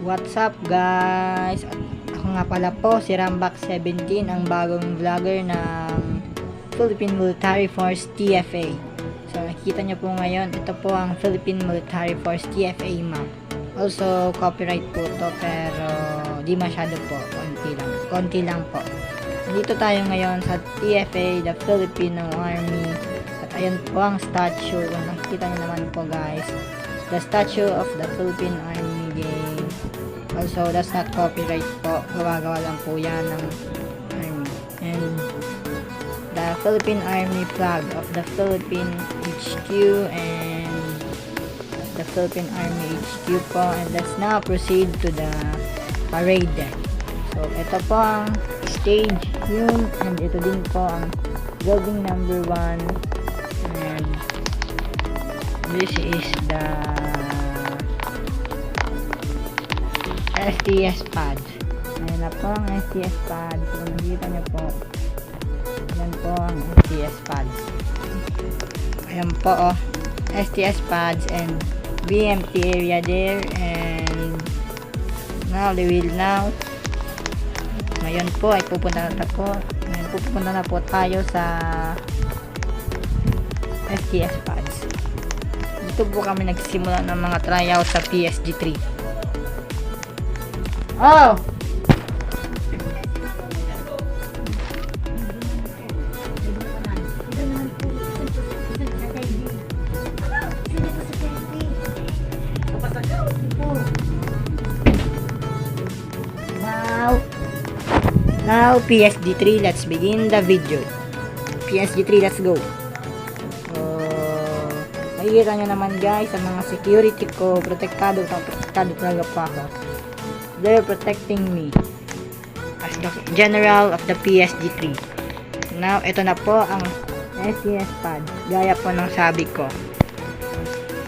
What's up guys? Ako nga pala po si Rambak17, ang bagong vlogger ng Philippine Military Force TFA. So nakikita nyo po ngayon, ito po ang Philippine Military Force TFA map. Also copyright po to, pero di masyado po, konti lang po. Dito tayo ngayon sa TFA, the Filipino Army. At ayan po ang statue, kung nakikita nyo naman po guys, the statue of the Philippine Army game. Also, that's not copyright po. Gawa-gawa lang po yan ng Army. And the Philippine Army flag of the Philippine HQ and the Philippine Army HQ po. And let's now proceed to the parade deck. So, ito po ang stage room, and ito din po ang building number 1. And this is the STS pads. Ayan na po ang STS pads. Kung nakikita nyo po, ayan po ang STS pads. Ayan po STS pads and BMT area there. And now they will ngayon po ay pupunta na po tayo sa STS pads. Dito po kami nagsimula ng mga tryout sa PSG3. Oh! Now, PSG3, let's begin the video. PSG3, let's go. Makikita nyo naman guys, sa mga security ko, protektado talaga pa ako. They're protecting me as the general of the PSG3. Now, ito na po ang STS pad. Gaya po ng sabi ko.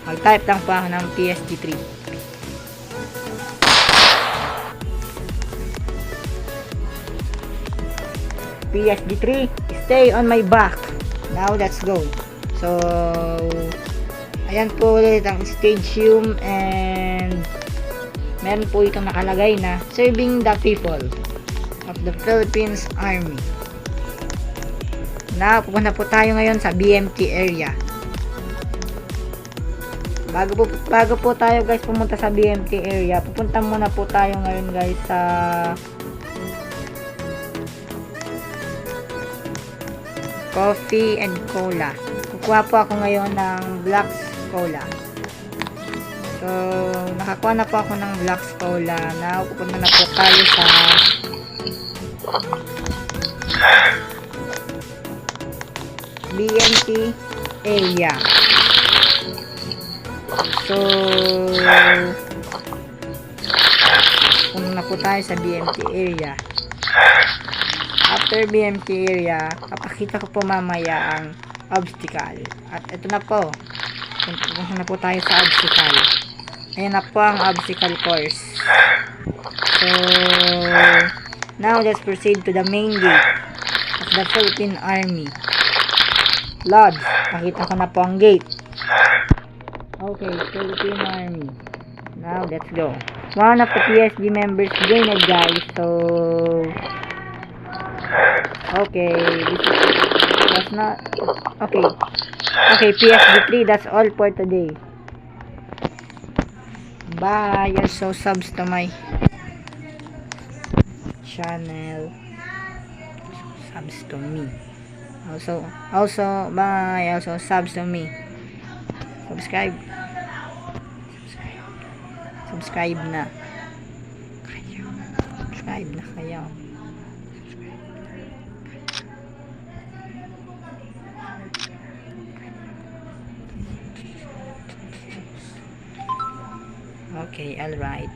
Mag-type lang po ako ng PSG3. PSG3, stay on my back. Now, let's go. So, ayan po ulit ang stage room, and meron po itong nakalagay na serving the people of the Philippines Army. Now, pupunta po tayo ngayon sa BMT area. Bago po tayo guys pumunta sa BMT area, pupunta muna po tayo ngayon guys sa coffee and cola. Kukuha po ako ngayon ng Black Cola. So, nakakuha na po ako ng Black Cola. Now, pupunta na po tayo sa BMT area. So, pupunta na po tayo sa BMT area. After BMT area, papakita ko po mamaya ang obstacle. At ito na po. Pupunta na po tayo sa obstacle. Ayan na po ang obstacle course. So, now let's proceed to the main gate of the Philippine Army. Lodge, pakita ko na po ang gate. Okay, Philippine Army. Now, let's go. One of the PSG members joined guys. So, okay, that's not okay, PSG3, that's all for today. Bye. Also subs to my channel, subs to me, also bye. Also subs to me, subscribe na kayo. Okay, alright.